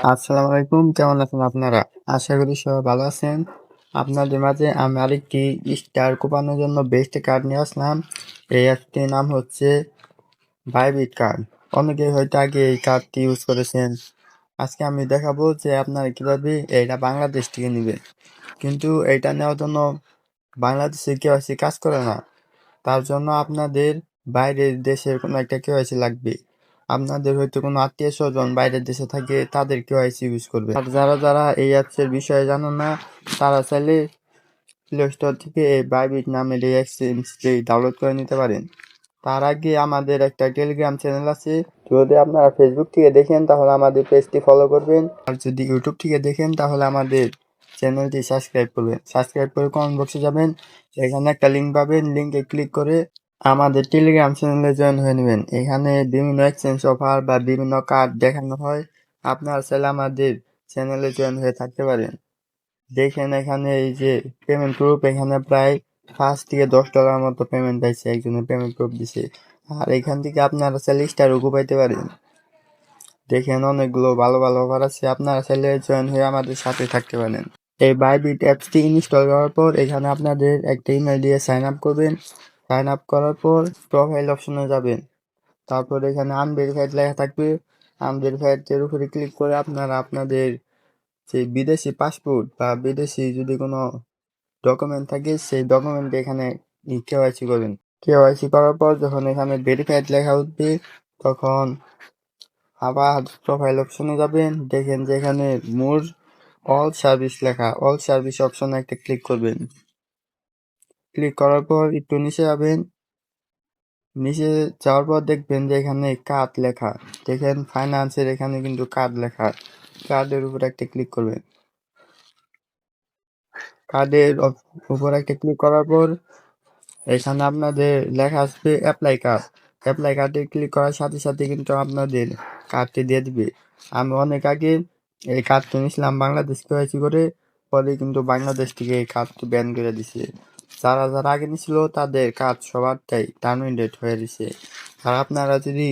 আসসালামু আলাইকুম। কেমন আছেন আপনারা? আশা করি সবাই ভালো আছেন। আপনাদের মাঝে আমি আরেকটি স্টার কোপানোর জন্য বেস্ট কার্ড নিয়ে আসলাম। এই অ্যাপটির নাম হচ্ছে বাইবিট কার্ড। অনেকেই হয়তো আগে এই কার্ডটি ইউজ করেছেন। আজকে আমি দেখাবো যে আপনারা কিভাবে এটা বাংলাদেশ থেকে নিবেন। কিন্তু এটা নেওয়ার জন্য বাংলাদেশে কেওয়াইসি কাজ করে না। তার জন্য আপনাদের বাইরের দেশের কোনো একটা কেওয়াইসি লাগবে। আপনাদের হয়তো কোনো আত্মীয়-স্বজন বাইরের দেশে থাকে, তাদের কেওয়াইসি ইউজ করবে। আর যারা এই অ্যাপসের বিষয়ে জানো না, তারা চাইলে প্লে স্টোর থেকে এই বাইবিট নামের এই এক্সচেঞ্জটি ডাউনলোড করে নিতে পারেন। তার আগে আমাদের একটা টেলিগ্রাম চ্যানেল আছে। যদি আপনারা ফেসবুক থেকে দেখেন তাহলে আমাদের পেজটি ফলো করবেন। আর যদি ইউটিউব থেকে দেখেন তাহলে আমাদের চ্যানেলটি সাবস্ক্রাইব করবেন। সাবস্ক্রাইব করে কমেন্ট বক্সে যাবেন, এখানে একটা লিঙ্ক পাবেন। লিঙ্কে ক্লিক করে আমাদের টেলিগ্রাম চ্যানেলে জয়েন হয়ে নেবেন। এখানে বিভিন্ন এক্সচেঞ্জ অফার বা বিভিন্ন কার্ড দেখানো হয়। আপনারা চাইলে আমাদের চ্যানেলে জয়েন হয়ে থাকতে পারেন। দেখেন এখানে এই যে পেমেন্ট প্রুফ, এখানে প্রায় $5 থেকে $10 মতো পেমেন্ট পাইছে, একজনের পেমেন্ট প্রুফ দিছে। আর এখান থেকে আপনারা চাইলে স্টারও পাইতে পারেন। দেখেন অনেকগুলো ভালো অফার আছে, আপনারা চাইলে জয়েন হয়ে আমাদের সাথে থাকতে পারেন। এই বাইবিট অ্যাপসটি ইনস্টল করার পর এখানে আপনাদের একটা ইমেল দিয়ে সাইন আপ করবেন। সাইন আপ করার পর প্রোফাইল অপশনে যাবেন। তারপর এখানে আনভেরিফাইড লেখা থাকবে। আনভেরিফাইড এর উপরে ক্লিক করে আপনারা আপনাদের যে বিদেশি পাসপোর্ট বা বিদেশি যদি কোনো ডকুমেন্ট থাকে সেই ডকুমেন্ট এখানে কেওয়াইসি করবেন। কেওয়াইসি করার পর যখন এখানে ভেরিফাইড লেখা উঠবে তখন আবার প্রোফাইল অপশনে যাবেন। দেখেন যে এখানে মোর অল সার্ভিস লেখা, অল সার্ভিস অপশনে একটা ক্লিক করবেন। ক্লিক করার পর একটু নিচে যাবেন। নিচে যাওয়ার পর দেখবেন যে এখানে কার্ড লেখা। দেখেন ফাইন্যান্সের এখানে কিন্তু কার্ড লেখা। কার্ডের উপর একটা ক্লিক করবেন। কার্ডের উপর একটা ক্লিক করার পর এখানে আপনাদের লেখা আসবে অ্যাপ্লাই কার্ড। অ্যাপ্লাই কার্ডে ক্লিক করার সাথে সাথে কিন্তু আপনাদের কার্ডটি দিয়ে দিবে। আমি অনেক আগে এই কার্ডটি নিয়েছিলাম বাংলাদেশ কেওয়াইসি করে, পরে কিন্তু বাংলাদেশ থেকে এই কার্ডটি ব্যান করে দিছে। যারা আগে নিয়েছিল তাদের কার্ড সবারটাই টার্মিনেট হয়ে দিছে। আর আপনারা যদি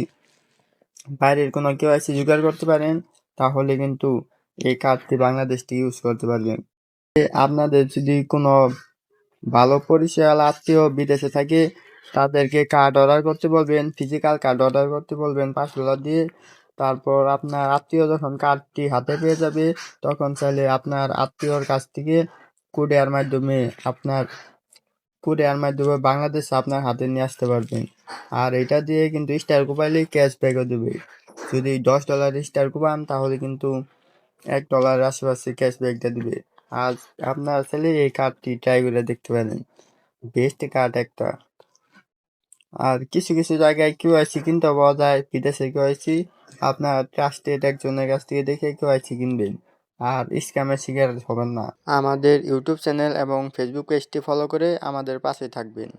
বাইরের কোনো কেওয়াইসি জোগাড় করতে পারেন তাহলে কিন্তু এই কার্ডটি বাংলাদেশ থেকে ইউজ করতে পারবেন। আপনাদের যদি কোনো ভালো পরিচয়ওয়ালা আত্মীয় বিদেশে থাকে তাদেরকে কার্ড অর্ডার করতে বলবেন, ফিজিক্যাল কার্ড অর্ডার করতে বলবেন $5 দিয়ে। তারপর আপনার আত্মীয় যখন কার্ডটি হাতে পেয়ে যাবে তখন চাইলে আপনার আত্মীয়র কাছ থেকে কুরিয়ার মাধ্যমে বাংলাদেশে আপনার হাতে নিয়ে আসতে পারবেন। আর এটা দিয়ে কিন্তু স্টার কোপাইলে ক্যাশব্যাকও দেবে। যদি $10 স্টার কোপান তাহলে কিন্তু $1 আশেপাশে ক্যাশব্যাকটা দিবে। আর আপনার চাইলে এই কার্ডটি ট্রাই করে দেখতে পারেন, বেস্ট কার্ড একটা। আর কিছু জায়গায় কেওয়াইসি কিনতে পাওয়া যায়, বিদেশে কেওয়াইসি। আপনার ট্রাস্টেড একজনের কাছ থেকে দেখে কেওয়াইসি কিনবেন, আর স্ক্যামের শিকার হবেন না। আমাদের ইউটিউব চ্যানেল এবং ফেসবুক পেজটি ফলো করে আমাদের পাশে থাকবেন।